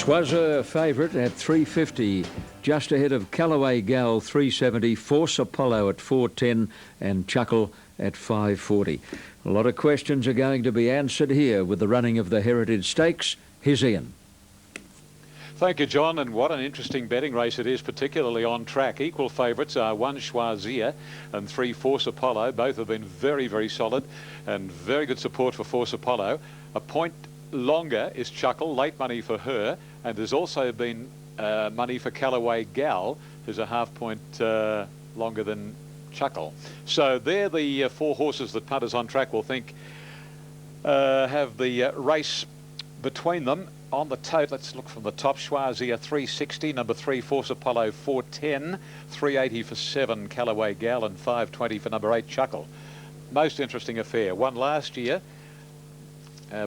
Schwazzer favourite at 350, just ahead of Callaway Gal 370, Force Apollo at 410 and Chuckle at 540. A lot of questions are going to be answered here with the running of the Heritage Stakes. Here's Ian. Thank you, John, and what an interesting betting race it is, particularly on track. Equal favourites are 1 Schwazzer and 3 Force Apollo. Both have been very, very solid and very good support for Force Apollo. A point longer is Chuckle, late money for her, and there's also been money for Callaway Gal, who's a half point longer than Chuckle. So they're the 4 horses that punters on track will think have the race between them. On the tote, let's look from the top. Schwazzer 360, number 3 Force Apollo 410, 380 for 7 Callaway Gal, and 520 for number 8 Chuckle. Most interesting affair. Won last year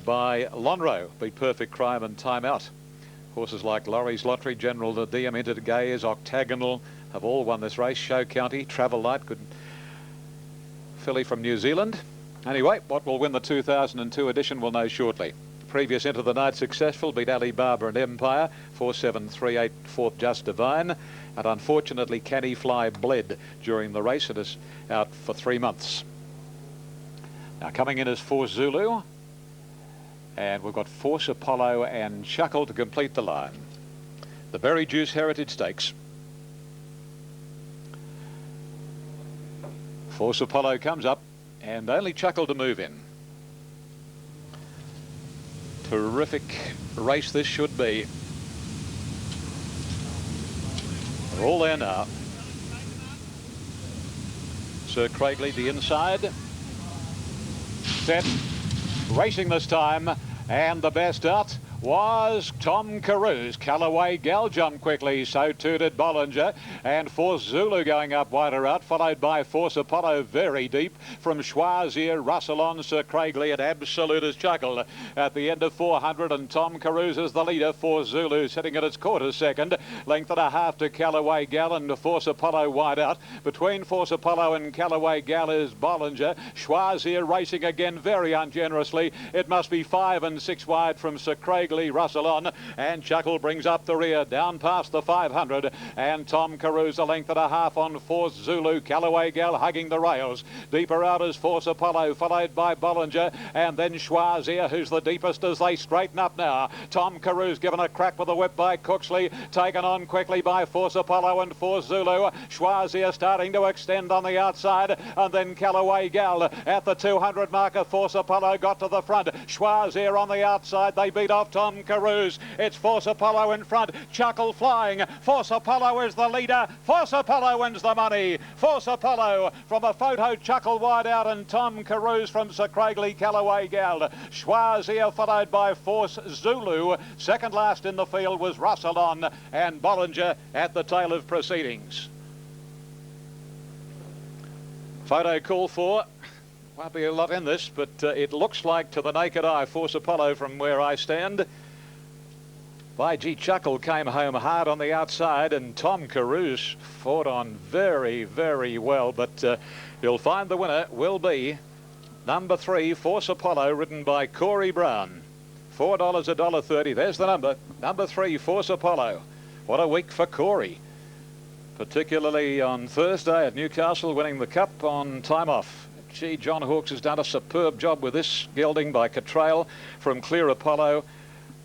by Lonhro, beat Perfect Crime and Time Out. Horses like Laurie's Lottery, General DM, Enter Gayers, Octagonal have all won this race. Show County, Travel Light, good filly from New Zealand. Anyway, what will win the 2002 edition we'll know shortly. Previous Enter the Night successful, beat Alibaba and Empire, 4-7-3-8, fourth Just Divine, and unfortunately Canny Fly bled during the race. It is out for 3 months. Now coming in is Force Zulu, and we've got Force Apollo and Chuckle to complete the line. The Berry Juice Heritage Stakes. Force Apollo comes up, and only Chuckle to move in. Terrific race this should be. They're all there now. Sir Craigley the inside. Set. Racing this time, and the best out was Tom Carews. Callaway Gal jumped quickly, so too did Bollinger, and Force Zulu going up wider out, followed by Force Apollo very deep from Schwazzer, Russell on, Sir Craigley, and Absolute as Chuckle at the end of 400, and Tom Carews is the leader. Force Zulu sitting at its quarter second, length and a half to Callaway Gal, and Force Apollo wide out. Between Force Apollo and Callaway Gal is Bollinger. Schwazzer racing again very ungenerously. It must be 5 and 6 wide from Sir Craigley, Russell on, and Chuckle brings up the rear down past the 500, and Tom Carews a length and a half on Force Zulu. Callaway Gal hugging the rails. Deeper out is Force Apollo, followed by Bollinger, and then Schwazzer, who's the deepest as they straighten up now. Tom Carews given a crack with a whip by Cooksley, taken on quickly by Force Apollo and Force Zulu. Schwazzer starting to extend on the outside, and then Callaway Gal at the 200 marker. Force Apollo got to the front. Schwazzer on the outside. They beat off Tom Carews. It's Force Apollo in front. Chuckle flying. Force Apollo is the leader. Force Apollo wins the money. Force Apollo from a photo. Chuckle wide out, and Tom Carews from Sir Craigley, Callaway Gal. Schwazzer followed by Force Zulu. Second last in the field was Russell on, and Bollinger at the tail of proceedings. Photo call for. Won't be a lot in this, but it looks like to the naked eye Force Apollo from where I stand. By G. Chuckle came home hard on the outside, and Tom Carews fought on very, very well, but you'll find the winner will be number 3 Force Apollo, ridden by Corey Brown. $4, $1.30. There's the number. Number 3 Force Apollo. What a week for Corey, particularly on Thursday at Newcastle, winning the Cup on time off. Gee, John Hawkes has done a superb job with this gelding by Cottrell from Clear Apollo,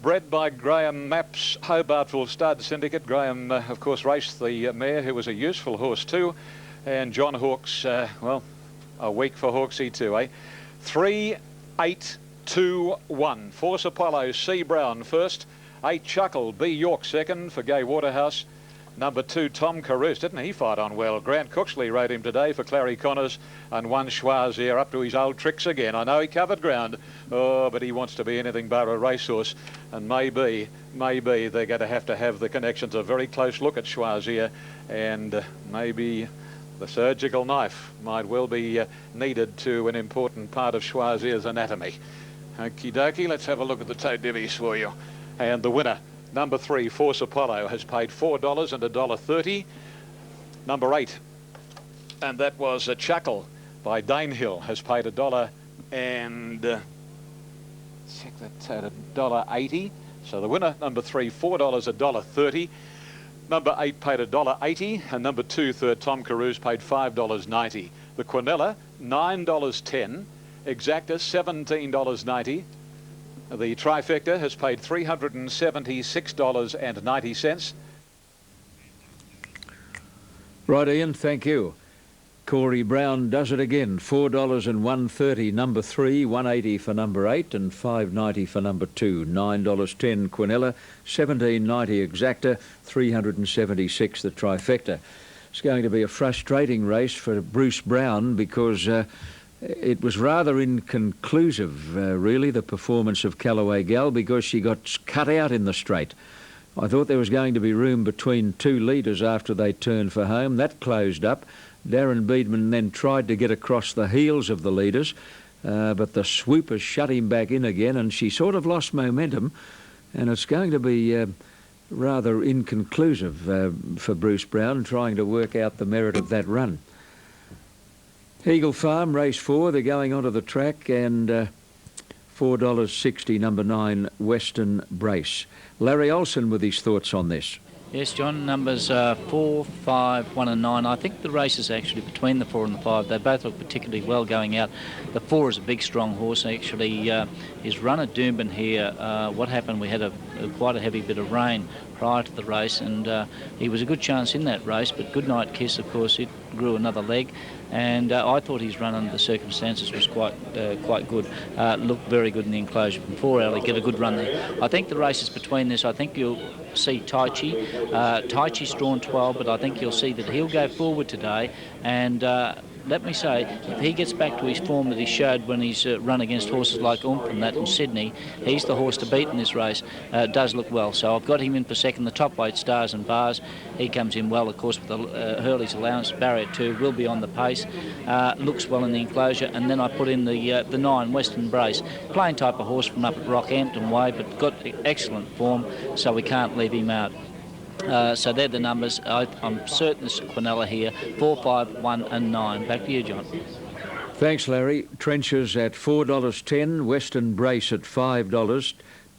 bred by Graham Mapp's Hobartville Stud Syndicate. Graham, of course, raced the mare, who was a useful horse too. And John Hawkes, well, a week for Hawksy too, eh? 3, 8, 2, 1. Force Apollo, C. Brown first. 8 Chuckle, B. York second for Gay Waterhouse. Number 2, Tom Carews. Didn't he fight on well? Grant Cooksley rode him today for Clary Connors, and 1 Schwazzer up to his old tricks again. I know he covered ground, but he wants to be anything but a racehorse, and maybe they're going to have the connections. A very close look at Schwazzer, and maybe the surgical knife might well be needed to an important part of Schwazzer's anatomy. Okie dokie, let's have a look at the toe divvies for you. And the winner, number 3 Force Apollo, has paid $4 and $1.30. Number 8, and that was a Chuckle by Danehill, has paid $1 and check that out, $1.80. So the winner, number 3, $4, $1.30. Number 8 paid $1.80, and number 2, third Tom Carews, paid $5.90. The Quinella, $9.10. Exacta, $17.90. The trifecta has paid $376.90. Right, Ian, thank you. Corey Brown does it again. $4 and $1.30, number 3, $1.80 for number 8, and $5.90 for number 2. $9.10 Quinella, $17.90 Exacta, $376 the trifecta. It's going to be a frustrating race for Bruce Brown because it was rather inconclusive, really, the performance of Callaway Gal, because she got cut out in the straight. I thought there was going to be room between two leaders after they turned for home. That closed up. Darren Beedman then tried to get across the heels of the leaders, but the swoopers shut him back in again, and she sort of lost momentum, and it's going to be rather inconclusive for Bruce Brown trying to work out the merit of that run. Eagle Farm, race 4, they're going onto the track, and $4.60, number 9, Western Brace. Larry Olsen with his thoughts on this. Yes, John, numbers 4, 5, 1 and 9. I think the race is actually between the 4 and the 5. They both look particularly well going out. The 4 is a big, strong horse. Actually, his run at Doomben here, what happened, we had quite a heavy bit of rain prior to the race, and he was a good chance in that race, but Goodnight Kiss, of course, it grew another leg, and I thought his run under the circumstances was quite good. Looked very good in the enclosure from 4 early, get a good run there. I think the race is between this. I think you'll see Tai Chi. Tai Chi's drawn 12, but I think you'll see that he'll go forward today, and let me say, if he gets back to his form that he showed when he's run against horses like Oomph and that in Sydney, he's the horse to beat in this race. Does look well. So I've got him in for second. The top weight, Stars and Bars, he comes in well, of course, with the Hurley's allowance. Barrier 2 will be on the pace. Looks well in the enclosure. And then I put in the 9, Western Brace. Plain type of horse from up at Rockhampton Way, but got excellent form, so we can't leave him out. So they're the numbers. I'm certain it's Quinella here. 4, 5, 1 and 9. Back to you, John. Thanks, Larry. Trenches at $4.10, Western Brace at $5,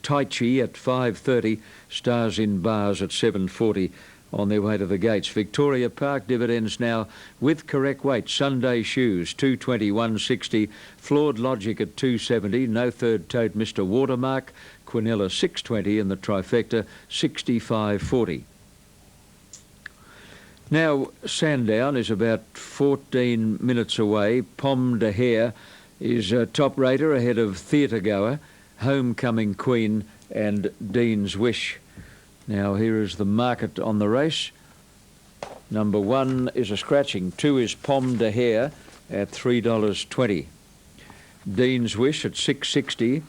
Tai Chi at $5.30, Stars in Bars at $7.40 on their way to the gates. Victoria Park dividends now with correct weight. Sunday Shoes, $2.20, $1.60. Flawed Logic at $2.70. No Third Tote, Mr. Watermark. Quinella $6.20 and the trifecta $65.40. Now, Sandown is about 14 minutes away. Pomme de Hare is a top rater ahead of Theatre Goer, Homecoming Queen and Dean's Wish. Now, here is the market on the race. Number 1 is a scratching. 2 is Pomme de Hare at $3.20. Dean's Wish at $6.60.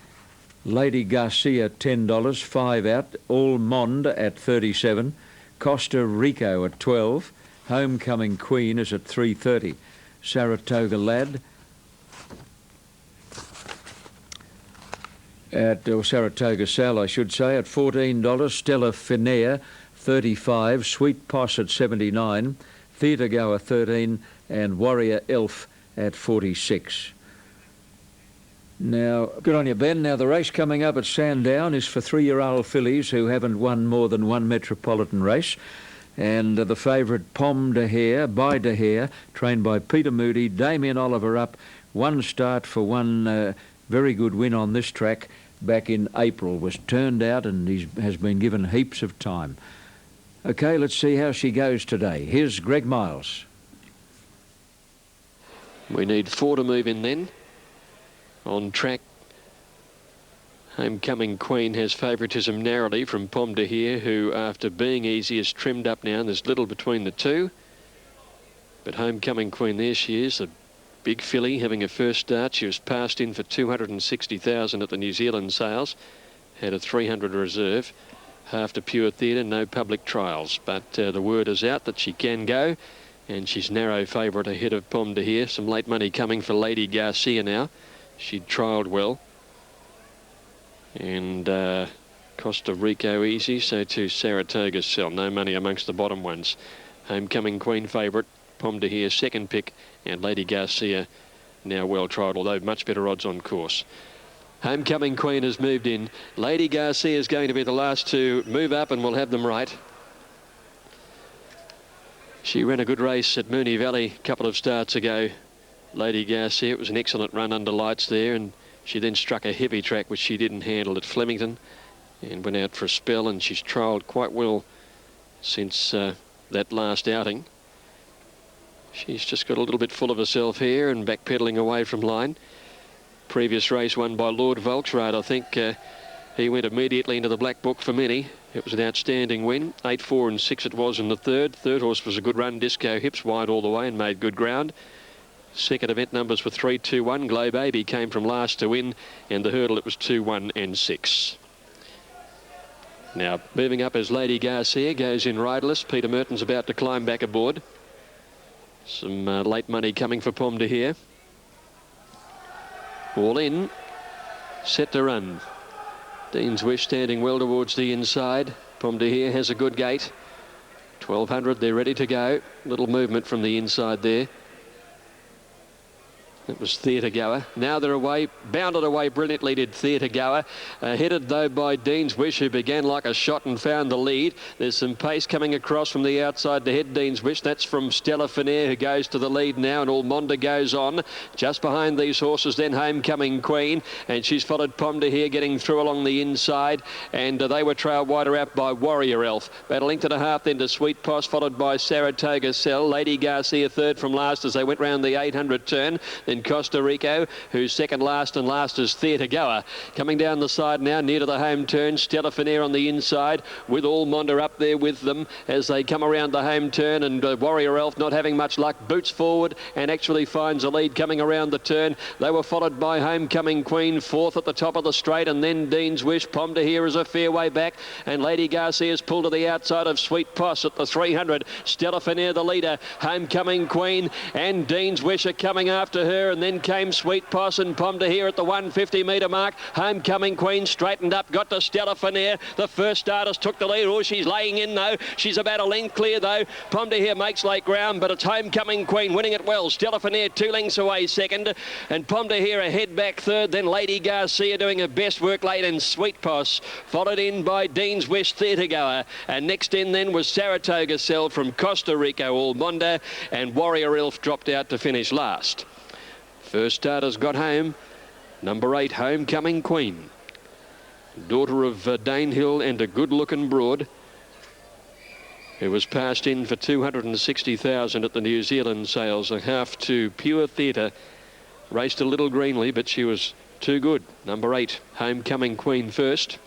Lady Garcia $10, 5 out. All Monde at $37. Costa Rico at $12. Homecoming Queen is at $3.30. Saratoga Lad or Saratoga Sal, I should say, at $14. Stella Finnair $35. Sweet Poss at $79. Theatre Goer $13, and Warrior Elf at $46. Now, good on you, Ben. Now, the race coming up at Sandown is for 3-year-old fillies who haven't won more than one metropolitan race. And the favourite Pomme de Hare, by de Hare, trained by Peter Moody, Damien Oliver up. 1 start for 1 very good win on this track back in April. Was turned out and he has been given heaps of time. OK, let's see how she goes today. Here's Greg Miles. We need 4 to move in then. On track, Homecoming Queen has favouritism narrowly from Pomme de Hare, who, after being easy, is trimmed up now, and there's little between the two. But Homecoming Queen, there she is, a big filly, having a first start. She was passed in for $260,000 at the New Zealand sales, had a 300 reserve, half to Pure Theatre, no public trials. But the word is out that she can go, and she's narrow favourite ahead of Pomme de Hare. Some late money coming for Lady Garcia now. She'd trialled well. And Costa Rico easy, so too Saratoga Sell. No money amongst the bottom ones. Homecoming Queen favourite, Pomme de Hare second pick, and Lady Garcia now well trialled, although much better odds on course. Homecoming Queen has moved in. Lady Garcia is going to be the last to move up, and we'll have them right. She ran a good race at Moonee Valley a couple of starts ago. Lady Garcia, it was an excellent run under lights there, and she then struck a heavy track which she didn't handle at Flemington and went out for a spell, and she's trialled quite well since that last outing. She's just got a little bit full of herself here and backpedaling away from line. Previous race won by Lord Volksrad. I think he went immediately into the black book for many. It was an outstanding win. 8, 4 and 6 it was in the third. Third horse was a good run. Disco Hips wide all the way and made good ground. Second event numbers were 3, 2, 1. Glow Baby came from last to win, and the hurdle it was 2, 1 and 6. Now moving up as Lady Garcia goes in riderless. Peter Merton's about to climb back aboard. Some late money coming for Pomme de Here. All in, set to run. Dean's Wish standing well towards the inside. Pomme de Here has a good gate. 1200, they're ready to go. Little movement from the inside there. It was Theatre Goer. Now they're away, bounded away brilliantly did Theatre Goer. Headed though by Dean's Wish, who began like a shot and found the lead. There's some pace coming across from the outside to head Dean's Wish. That's from Stella Fanair, who goes to the lead now, and Almonda goes on. Just behind these horses then Homecoming Queen, and she's followed Pomme de Here getting through along the inside, and they were trailed wider out by Warrior Elf. About a length and a half then to Sweet Poss, followed by Saratoga Cell. Lady Garcia third from last as they went round the 800 turn. Then Costa Rico, who's second last, and last is Theatre Goer. Coming down the side now, near to the home turn. Stella Fanair on the inside, with Almonda up there with them as they come around the home turn, and Warrior Elf not having much luck. Boots forward and actually finds a lead coming around the turn. They were followed by Homecoming Queen, fourth at the top of the straight, and then Dean's Wish. Pomme de Here is a fair way back, and Lady Garcia's pulled to the outside of Sweet Poss at the 300. Stella Fanair the leader. Homecoming Queen and Dean's Wish are coming after her, and then came Sweet Poss and Pomme de Here at the 150 metre mark. Homecoming Queen straightened up, got to Stella Fanair. The first starters took the lead. Oh, she's laying in though. She's about a length clear though. Pomme de Here makes late ground, but it's Homecoming Queen winning it well. Stella Fanair 2 lengths away second, and Pomme de Here ahead back third. Then Lady Garcia doing her best work late, and Sweet Poss followed in by Dean's Wish, Theatre Goer, and next in then was Saratoga Cell from Costa Rico, Almonda, and Warrior Elf dropped out to finish last. First starters got home. Number 8, Homecoming Queen. Daughter of Danehill and a good-looking broad, who was passed in for 260,000 at the New Zealand sales. A half to Pure Theatre. Raced a little greenly, but she was too good. Number 8, Homecoming Queen first.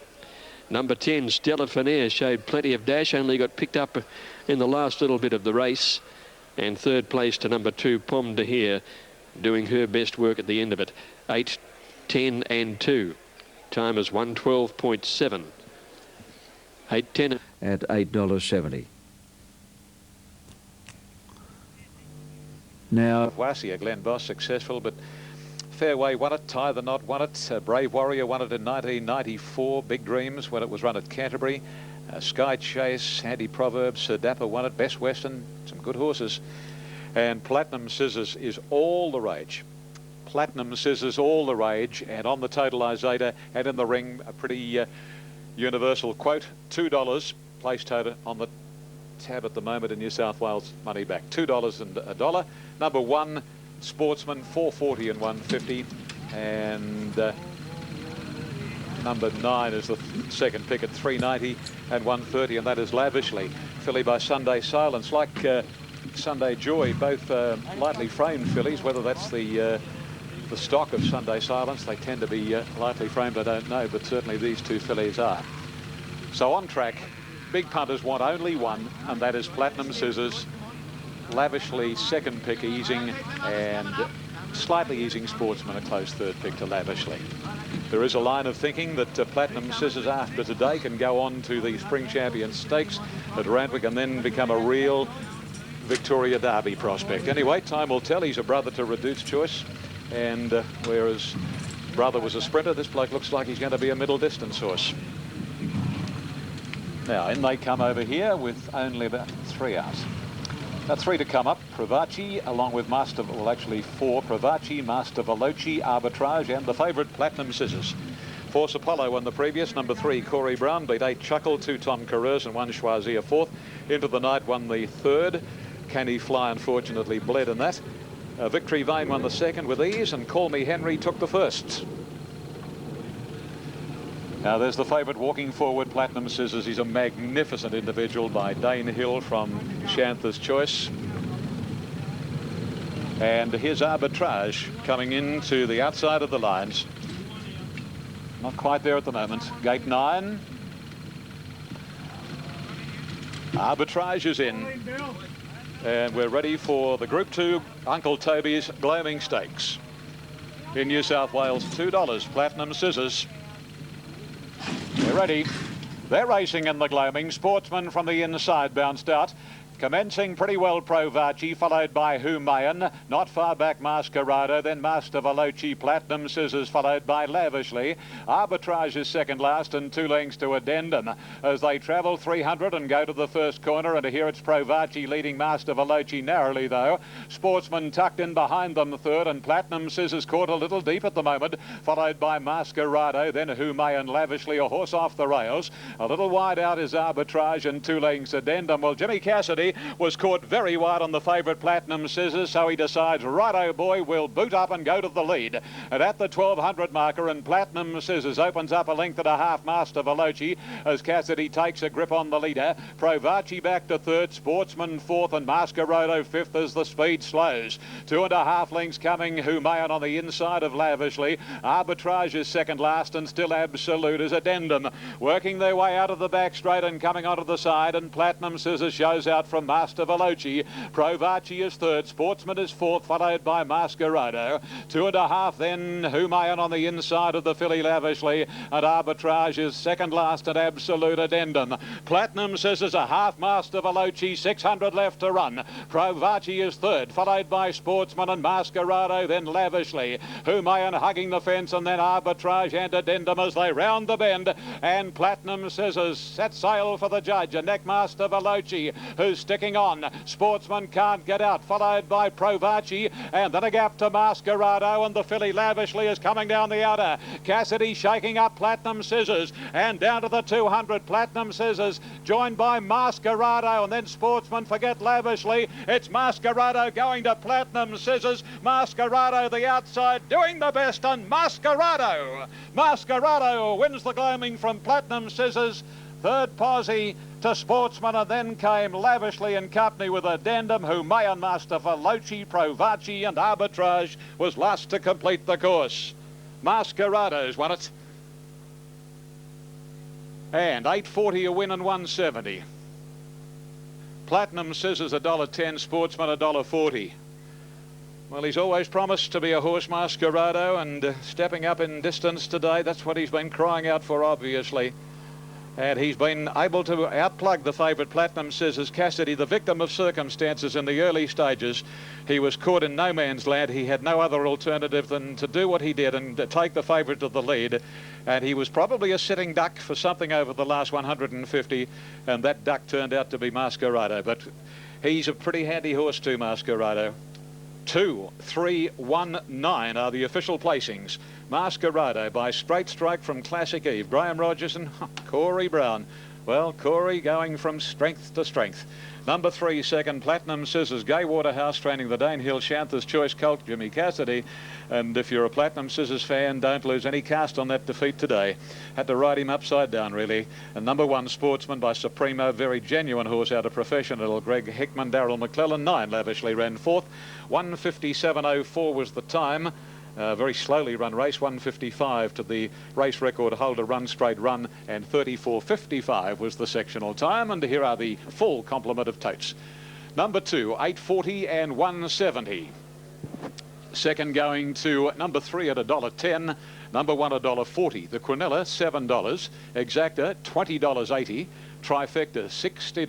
Number 10, Stella Fanair, showed plenty of dash, only got picked up in the last little bit of the race. And third place to number 2, Pomme de Here, doing her best work at the end of it. 8, 10 and 2. Time is 1:12.7. 8, 10 at $8.70. Now, Wasia, Glen Boss successful, but Fairway won it, Tie the Knot won it, Brave Warrior won it in 1994, Big Dreams when it was run at Canterbury, Sky Chase, Andy Proverbs, Dapper won it, Best Western, some good horses, and Platinum Scissors is all the rage. Platinum Scissors all the rage, and on the totalisator and in the ring, a pretty universal quote, $2, place total on the tab at the moment in New South Wales, money back, $2 and a dollar. Number 1, Sportsman, 440 and 150, and number 9 is the second pick at 390 and 130, and that is Lavishly. Filly by Sunday Silence, like Sunday Joy, both lightly framed fillies. Whether that's the stock of Sunday Silence, they tend to be lightly framed, I don't know, but certainly these two fillies are. So on track, big punters want only one, and that is Platinum Scissors. Lavishly second pick easing, and slightly easing Sportsman a close third pick to Lavishly. There is a line of thinking that Platinum Scissors after today can go on to the Spring Champion Stakes at Randwick and then become a real Victoria Derby prospect. Anyway, time will tell. He's a brother to Reduced Choice, and whereas brother was a sprinter, this bloke looks like he's going to be a middle distance horse. Now in they come over here with only about 3 out. Three to come up. Provaci along with Master, well actually four. Provaci, Master Veloci, Arbitrage and the favourite Platinum Scissors. Force Apollo won the previous. Number 3, Corey Brown, beat 8 Chuckle, 2 Tom Carrers and 1 Schwazia fourth. Into the Night won the third. Can He Fly unfortunately bled in that. Victory Vane won the second with ease and Call Me Henry took the first. Now there's the favourite walking forward, Platinum Scissors. He's a magnificent individual by Dane Hill from Shantha's Choice. And here's Arbitrage coming into the outside of the lines. Not quite there at the moment. Gate 9. Arbitrage is in. And we're ready for the Group 2 Uncle Toby's Gloaming Stakes. In New South Wales, $2, Platinum Scissors. They're ready. They're racing in the Gloaming. Sportsman from the inside bounced out. Commencing pretty well, Provaci, followed by Humayan. Not far back, Mascarado, then Master Veloci, Platinum Scissors, followed by Lavishly. Arbitrage is second last and 2 lengths to Addendum. As they travel 300 and go to the first corner, and here it's Provaci leading Master Veloci narrowly, though. Sportsman tucked in behind them third, and Platinum Scissors caught a little deep at the moment, followed by Mascarado, then Humayan, Lavishly, a horse off the rails. A little wide out is Arbitrage and 2 lengths Addendum. Well, Jimmy Cassidy was caught very wide on the favourite Platinum Scissors, so he decides, righto boy, we'll boot up and go to the lead. And at the 1200 marker, and Platinum Scissors opens up a length and a half, Master Veloci, as Cassidy takes a grip on the leader. Provaci back to third, Sportsman fourth, and Mascarado fifth as the speed slows. 2.5 lengths coming, Humayan on the inside of Lavishly. Arbitrage is second last, and still Absolute is Addendum. Working their way out of the back straight and coming onto the side, and Platinum Scissors shows out from Master Veloci. Provaci is third, Sportsman is fourth, followed by Mascarado. 2.5 then Humayan on the inside of the filly Lavishly, and Arbitrage is second last at Absolute Addendum. Platinum Scissors a half, Master Veloci, 600 left to run. Provaci is third, followed by Sportsman and Mascarado, then Lavishly. Humayan hugging the fence, and then Arbitrage and Addendum as they round the bend, and Platinum Scissors set sail for the judge, and neck Master Veloci, who's sticking on. Sportsman can't get out, followed by Provaci, and then a gap to Mascarado, and the filly Lavishly is coming down the outer. Cassidy shaking up Platinum Scissors, and down to the 200, Platinum Scissors, joined by Mascarado, and then Sportsman, forget Lavishly. It's Mascarado going to Platinum Scissors. Mascarado the outside, doing the best, and Mascarado wins the Gloaming from Platinum Scissors. Third posse to Sportsman, and then came Lavishly in company with Addendum, Humayan, Master Veloci, Provaci, and Arbitrage was last to complete the course. Mascarado's won it. And $8.40 a win and $1.70. Platinum Scissors $1.10, Sportsman $1.40. Well, he's always promised to be a horse, Mascarado, and stepping up in distance today, that's what he's been crying out for, obviously. And he's been able to outplug the favourite Platinum Scissors. Cassidy, the victim of circumstances in the early stages. He was caught in no man's land. He had no other alternative than to do what he did and to take the favourite to the lead. And he was probably a sitting duck for something over the last 150, and that duck turned out to be Mascarado. But he's a pretty handy horse too, Mascarado. 2, 3, 1, 9 are the official placings. Mascarado by Straight Strike from Classic Eve. Graham Rogers and Corey Brown. Well, Corey going from strength to strength. Number 3, second, Platinum Scissors. Gay Waterhouse training the Dane Hill Shantha's Choice colt, Jimmy Cassidy. And if you're a Platinum Scissors fan, don't lose any cast on that defeat today. Had to ride him upside down, really. And number 1, Sportsman by Supremo. Very genuine horse out of Professional. Greg Hickman, Darryl McClellan. 9, Lavishly ran fourth. 1:57.04 was the time. Very slowly run race, 1:55 to the race record holder run straight run, and 34:55 was the sectional time. And here are the full complement of totes. Number 2, $8.40 and $1.70. Second going to number 3 at $1.10. Number 1 $1.40. The Quinella $7. Exacta $20.80. trifecta, $60.60,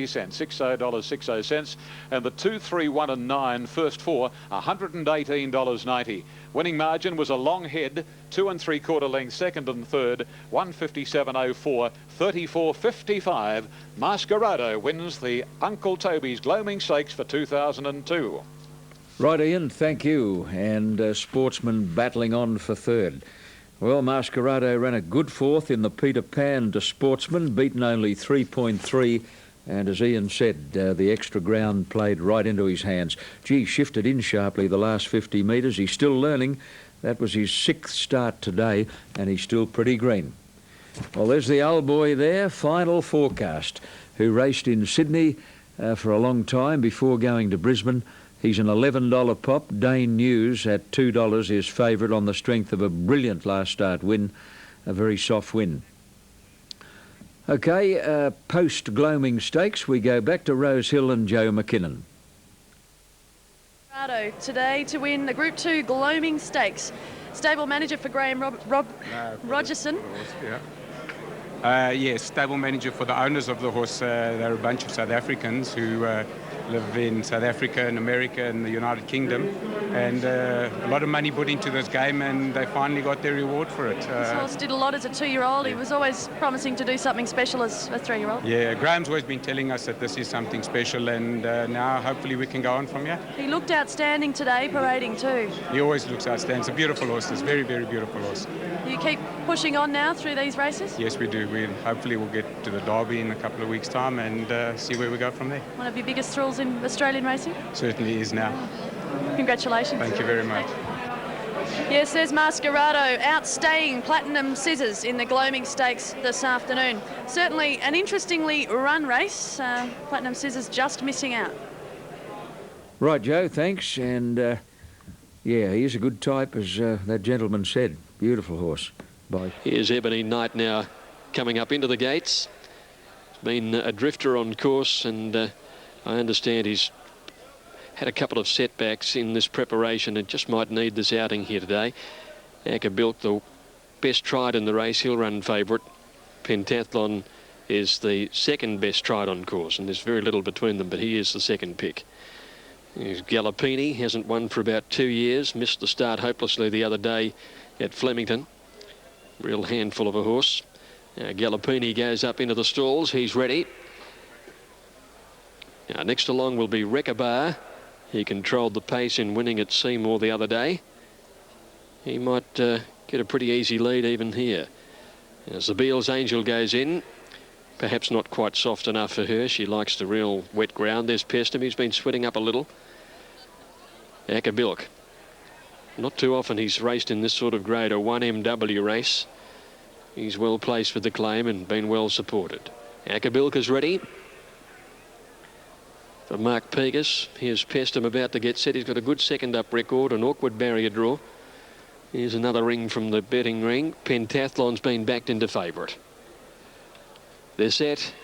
$60.60, and the 2, 3, 1 and 9 first four, $118.90. Winning margin was a long head, 2 3/4 lengths, second and third, 157.04, 34.55. Masquerado wins the Uncle Toby's Gloaming Stakes for 2002. Right, Ian, thank you. And Sportsman battling on for third. Well, Masquerado ran a good fourth in the Peter Pan to Sportsman, beaten only 3.3. And as Ian said, the extra ground played right into his hands. Gee, shifted in sharply the last 50 metres. He's still learning. That was his 6th start today, and he's still pretty green. Well, there's the old boy there, Final Forecast, who raced in Sydney for a long time before going to Brisbane. He's an $11 pop. Dane News at $2 is favourite on the strength of a brilliant last start win, a very soft win. OK, post-Gloaming Stakes, we go back to Rose Hill and Joe McKinnon. Today to win the Group 2 Gloaming Stakes. Stable manager for Graham Rogerson. Yes, stable manager for the owners of the horse. They're a bunch of South Africans who live in South Africa and America and the United Kingdom, and a lot of money put into this game, and they finally got their reward for it. This horse did a lot as a 2-year-old. He was always promising to do something special as a 3-year-old. Yeah, Graham's always been telling us that this is something special, and now hopefully we can go on from here. He looked outstanding today, parading too. He always looks outstanding. It's a beautiful horse. It's a very, very beautiful horse. You keep pushing on now through these races? Yes, we do. Hopefully we'll get to the Derby in a couple of weeks' time and see where we go from there. One of your biggest thrills in Australian racing? Certainly is now. Congratulations. Thank you very much. Yes, there's Masquerado outstaying Platinum Scissors in the Gloaming Stakes this afternoon. Certainly an interestingly run race. Platinum Scissors just missing out. Right, Joe, thanks. And, yeah, he's a good type, as that gentleman said. Beautiful horse. Bye. Here's Ebony Knight now coming up into the gates. He's been a drifter on course, and I understand he's had a couple of setbacks in this preparation and just might need this outing here today. Akabilk, the best tried in the race, he'll run favourite. Pentathlon is the second best tried on course, and there's very little between them, but he is the second pick. Here's Gallopini, hasn't won for about 2 years, missed the start hopelessly the other day at Flemington. Real handful of a horse. Now Gallopini goes up into the stalls, he's ready. Now next along will be Rekabar. He controlled the pace in winning at Seymour the other day. He might get a pretty easy lead even here. As the Beals Angel goes in, perhaps not quite soft enough for her. She likes the real wet ground. There's Pestum, he's been sweating up a little. Akabilk. Not too often he's raced in this sort of grade, a 1MW race. He's well placed for the claim and been well supported. Akabilk is ready. For Mark Pegas, here's Pestum about to get set. He's got a good second up record, an awkward barrier draw. Here's another ring from the betting ring. Pentathlon's been backed into favourite. They're set.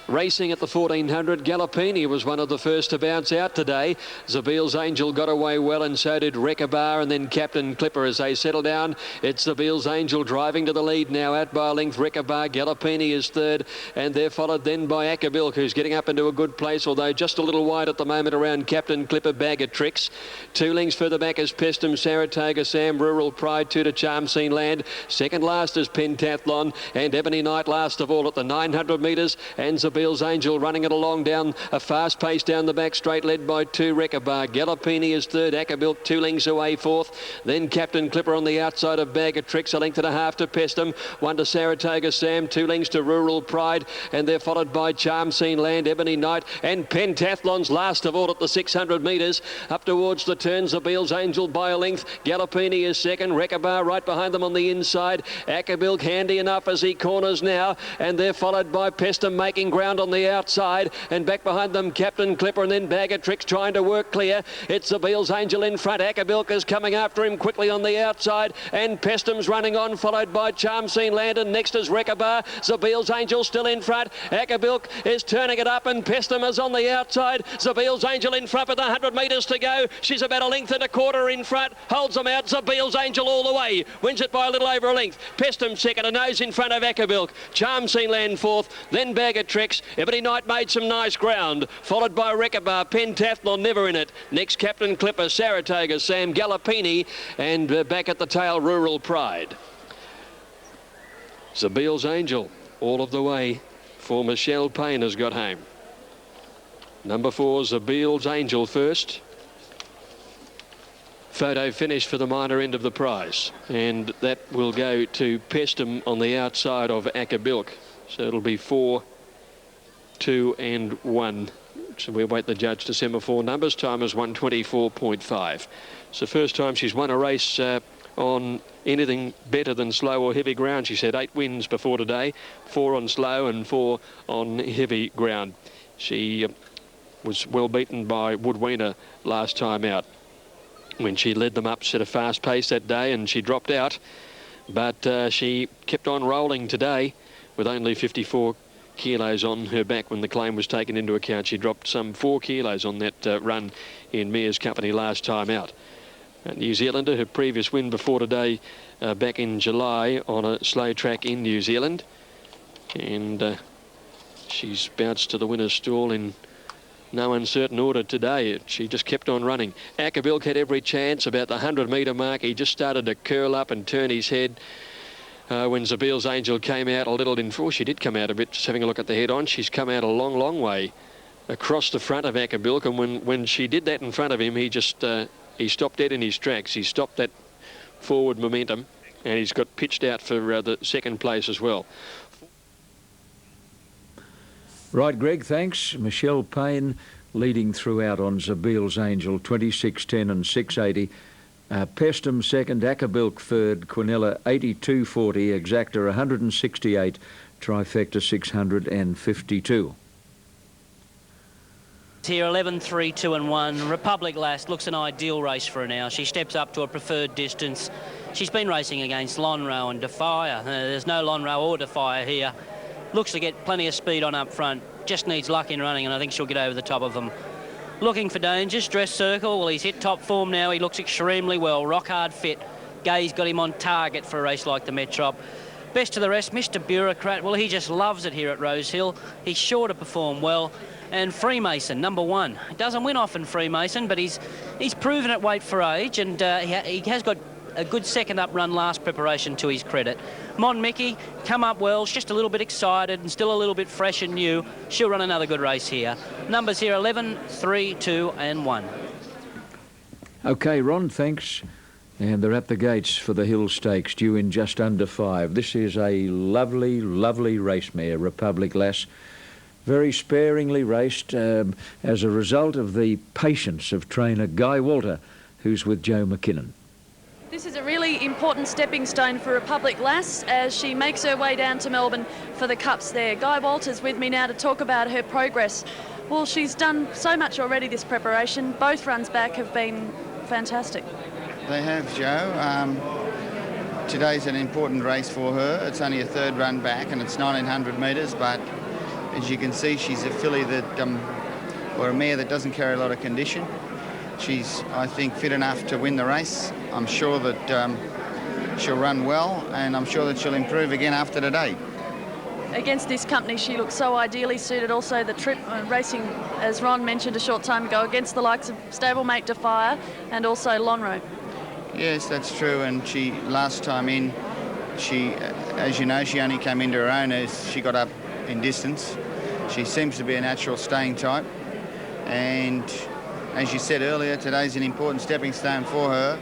Racing at the 1400, Gallopini was one of the first to bounce out today. Zabil's Angel got away well, and so did Rekabar, and then Captain Clipper as they settle down. It's Zabil's Angel driving to the lead now, out by a length. Rekabar, Gallopini is third, and they're followed then by Akabilk, who's getting up into a good place, although just a little wide at the moment around Captain Clipper. Bag of Tricks. 2 lengths further back is Pestum, Saratoga Sam, Rural Pride, 2 to Charm Scene Land. Second last is Pentathlon, and Ebony Knight last of all at the 900 metres, and Zabil's Angel running it along down a fast pace down the back straight, led by 2 Rekabar. Gallopini is third, Akabilk 2 lengths away fourth, then Captain Clipper on the outside of Bag of Tricks, a length and a half to Pestum, 1 to Saratoga Sam, 2 lengths to Rural Pride, and they're followed by Charm Scene Land, Ebony Knight, and Pentathlon's last of all at the 600 metres, up towards the turn. Zabil's Angel by a length, Gallopini is second, Rekabar right behind them on the inside, Akabilk handy enough as he corners now, and they're followed by Pestum making ground ground on the outside, and back behind them Captain Clipper and then Bag of Tricks trying to work clear. It's Seville's Angel in front. Ackerbilk coming after him quickly on the outside, and Pestum's running on, followed by Charm Scene Land, and next is Rekkabar. Seville's Angel still in front. Ackerbilk is turning it up, and Pestum is on the outside. Seville's Angel in front with 100 metres to go. She's about a length and a quarter in front. Holds them out. Seville's Angel all the way. Wins it by a little over a length. Pestum second, a nose in front of Ackerbilk. Charm Scene Land fourth, then Bag of Tricks. Ebony Knight made some nice ground, followed by Rekkabar. Pentathlon never in it. Next Captain Clipper, Saratoga, Sam Gallopini, and back at the tail Rural Pride. Seville's Angel all of the way for Michelle Payne has got home. Number 4, Seville's Angel first. Photo finish for the minor end of the prize, and that will go to Pestum on the outside of Ackerbilk. So it'll be 4, 2 and 1. So we'll wait the judge to semaphore numbers. Time is 1:24.5. It's the first time she's won a race on anything better than slow or heavy ground. She's had 8 wins before today, 4 on slow and 4 on heavy ground. She was well beaten by Woodweiner last time out when she led them up, set a fast pace that day, and she dropped out. But she kept on rolling today with only 54 kilos on her back when the claim was taken into account. She dropped some 4 kilos on that run in Mare's company last time out. A New Zealander, her previous win before today back in July on a slow track in New Zealand, and she's bounced to the winner's stall in no uncertain order today. She just kept on running. Ackerbilk had every chance about the 100-metre mark. He just started to curl up and turn his head when Seville's Angel came out a little in front. She did come out a bit, just having a look at the head-on. She's come out a long, long way across the front of Ackerbilk, and when she did that in front of him, he just he stopped dead in his tracks. He stopped that forward momentum, and he's got pitched out for the second place as well. Right, Greg, thanks. Michelle Payne leading throughout on Seville's Angel, 26.10 and 6.80. Pestum second, Ackerbilk third, Quinella 82.40, Exacta 168, Trifecta 652. Here 11, 3, 2 and 1. Republic Lass looks an ideal race for her now. She steps up to a preferred distance. She's been racing against Lonhro and Defier. There's no Lonhro or Defier here. Looks to get plenty of speed on up front. Just needs luck in running, and I think she'll get over the top of them. Looking for danger. Dress Circle. Well, he's hit top form now. He looks extremely well. Rock hard fit. Gay's got him on target for a race like the Metrop. Best of the rest, Mr. Bureaucrat. Well, he just loves it here at Rosehill. He's sure to perform well. And Freemason, number 1. He doesn't win often, Freemason, but he's proven at weight for age, and he has got a good second up run last preparation to his credit. Mon Mickey, come up well. She's just a little bit excited and still a little bit fresh and new. She'll run another good race here. Numbers here 11, 3, 2 and 1. OK, Ron, thanks. And they're at the gates for the Hill Stakes, due in just under 5. This is a lovely, lovely race mare, Republic Lass. Very sparingly raced as a result of the patience of trainer Guy Walter, who's with Joe McKinnon. This is a really important stepping stone for Republic Lass as she makes her way down to Melbourne for the Cups there. Guy Walter's with me now to talk about her progress. Well, she's done so much already this preparation. Both runs back have been fantastic. They have, Joe. Today's an important race for her. It's only a third run back and it's 1900 metres, but as you can see, she's a filly that, or a mare that doesn't carry a lot of condition. She's, I think, fit enough to win the race. I'm sure that she'll run well, and I'm sure that she'll improve again after today. Against this company, she looks so ideally suited. Also, the trip racing, as Ron mentioned a short time ago, against the likes of stablemate Defier and also Lonhro. Yes, that's true. And she, last time in, she, as you know, she only came into her own as she got up in distance. She seems to be a natural staying type, and as you said earlier, today's an important stepping stone for her.